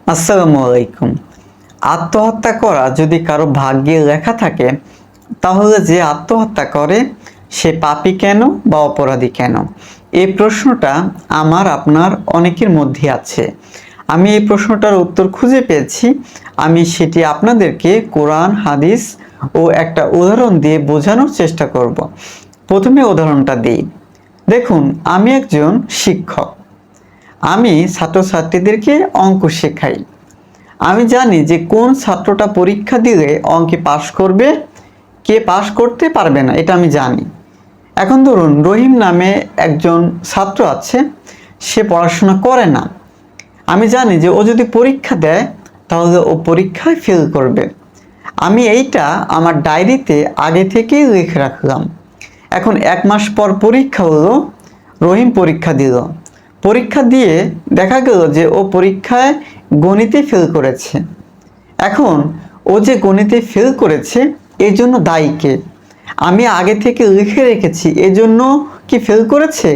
আসসালামু আলাইকুম। আত্মহত্যা করা যদি কারো ভাগ্যে লেখা থাকে, তাহলে যে আত্মহত্যা করে সে পাপী কেন বা অপরাধী কেন? এই প্রশ্নটা আমার আপনার অনেকের মধ্যে আছে। আমি এই প্রশ্নটার উত্তর খুঁজে পেয়েছি। আমি সেটি আপনাদেরকে কোরআন, হাদিস ও একটা উদাহরণ দিয়ে বোঝানোর চেষ্টা করব। প্রথমে উদাহরণটা দিই। দেখুন, আমি একজন শিক্ষক। আমি ছাত্রছাত্রীদেরকে অঙ্ক শেখাই। আমি জানি যে কোন ছাত্রটা পরীক্ষা দিলে অঙ্কে পাশ করবে, কে পাশ করতে পারবে না, এটা আমি জানি। এখন ধরুন, রহিম নামে একজন ছাত্র আছে, সে পড়াশোনা করে না। আমি জানি যে ও যদি পরীক্ষা দেয় তাহলে ও পরীক্ষায় ফেল করবে। আমি এইটা আমার ডায়েরিতে আগে থেকেই লিখে রাখলাম। এখন 1 মাস পর পরীক্ষা হলো, রহিম পরীক্ষা দিল। পরীক্ষা দিয়ে দেখা গেল যে ও পরীক্ষায় গণিতে ফেল করেছে। এখন ও যে গণিতে ফেল করেছে এর জন্য দায়ী কে? আমি আগে থেকে লিখে রেখেছি এজন্য কি ফেল করেছে,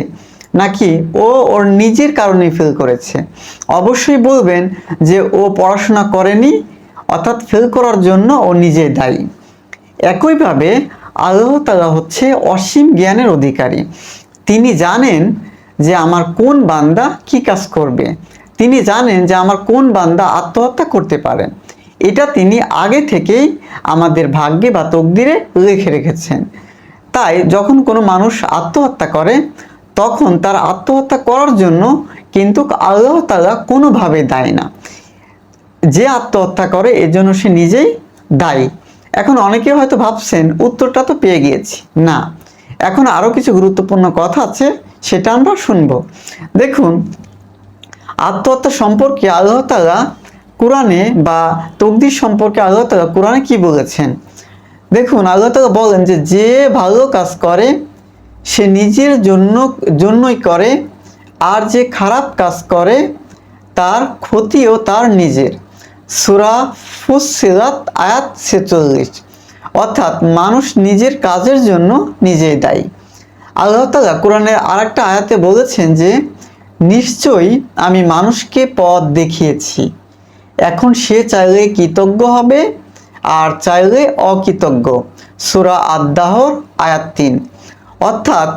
নাকি ও ওর নিজের কারণে ফেল করেছে? অবশ্যই বলবেন যে ও পড়াশোনা করেনি, অর্থাৎ ফেল করার জন্য ও নিজে দায়ী। একইভাবে আল্লাহ তাআলা হচ্ছে অসীম জ্ঞানের অধিকারী। তিনি জানেন যে আমার কোন বান্দা কি কাজ করবে। তিনি জানেন যে আমার কোন বান্দা আত্মহত্যা করতে পারে। এটা তিনি আগে থেকেই আমাদের ভাগ্যে বা তকদিরে লিখে রেখেছেন। তাই যখন কোনো মানুষ আত্মহত্যা করে, তখন তার আত্মহত্যা করার জন্য কিন্তু আল্লাহ তাআলা কোনোভাবে দায়ী না। যে আত্মহত্যা করে এর জন্য সে নিজেই দায়ী। এখন অনেকে হয়তো ভাবছেন উত্তরটা তো পেয়ে গিয়েছি। না, এখন আরো কিছু গুরুত্বপূর্ণ কথা আছে, সেটা আমরা শুনবো। দেখুন, আত্মহত্যা সম্পর্কে আল্লাহ তাআলা কোরআনে বা তকদির সম্পর্কে আল্লাহ তাআলা কোরআনে কি বলেছেন? দেখুন, আল্লাহ তাআলা বলেন যে যে ভালো কাজ করে সে নিজের জন্যই করে, আর যে খারাপ কাজ করে তার ক্ষতিও তার নিজের। সূরা ফুসসিলাত আয়াত 46। অর্থাৎ মানুষ নিজের কাজের জন্য নিজেই দায়ী। আল্লাহ তাআলা কোরআনের আরেকটা আয়াতে বলেছেন যে নিশ্চয়ই আমি মানুষকে পথ দেখিয়েছি, এখন সে চাইলে কৃতজ্ঞ হবে আর চাইলে অকৃতজ্ঞ। সূরা আদ-দাহর আয়াত 3। অর্থাৎ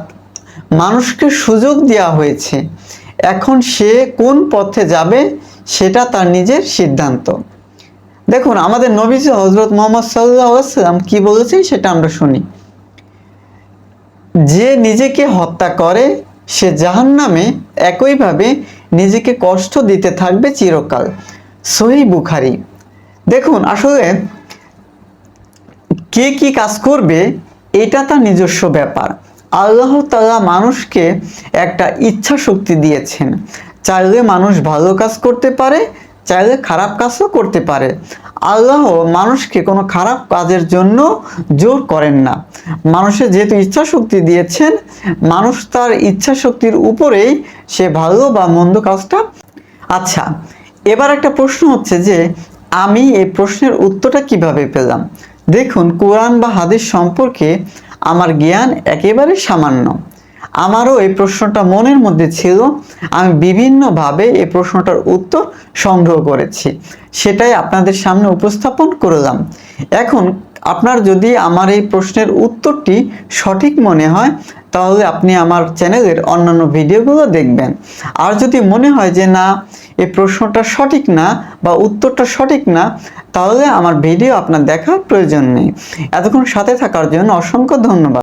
মানুষকে সুযোগ দেওয়া হয়েছে, এখন সে কোন পথে যাবে সেটা তার নিজের সিদ্ধান্ত। দেখুন, আমাদের নবীজি হযরত মুহাম্মদ সাল্লাল্লাহু আলাইহি ওয়াসাল্লাম কি বলেছেন সেটা আমরা শুনি। যে নিজেকে হত্যা করে সে জাহান্নামে একইভাবে নিজেকে কষ্ট দিতে থাকবে চিরকাল। সহিহ বুখারী। দেখুন, আসলে কে কি কাজ করবে এটা তার নিজস্ব ব্যাপার। আল্লাহ তাআলা মানুষকে একটা ইচ্ছা শক্তি দিয়েছেন। চাইলে মানুষ ভালো কাজ করতে পারে, চাইলে খারাপ কাজও করতে পারে। আল্লাহ মানুষকে কোনো খারাপ কাজের জন্য জোর করেন না। মানুষের যেহেতু ইচ্ছা শক্তি দিয়েছেন, মানুষ তার ইচ্ছা শক্তির উপরেই সে ভালো বা মন্দ কাজটা। আচ্ছা, এবার একটা প্রশ্ন হচ্ছে যে আমি এই প্রশ্নের উত্তরটা কিভাবে পেলাম? দেখুন, কোরআন বা হাদিস সম্পর্কে আমার জ্ঞান একেবারে সামান্য। আমারও এই প্রশ্নটা মনের মধ্যে ছিল, আমি বিভিন্নভাবে এই প্রশ্নটার উত্তর সংগ্রহ করেছি, সেটাই আপনাদের সামনে উপস্থাপন করলাম। এখন আপনার যদি আমার এই প্রশ্নের উত্তরটি সঠিক মনে হয়, তাহলে আপনি আমার চ্যানেলের অন্যান্য ভিডিওগুলো দেখবেন। আর যদি মনে হয় যে না, এই প্রশ্নটা সঠিক না বা উত্তরটা সঠিক না, তাহলে আমার ভিডিও আপনার দেখার প্রয়োজন নেই। এতক্ষণ সাথে থাকার জন্য অসংখ্য ধন্যবাদ।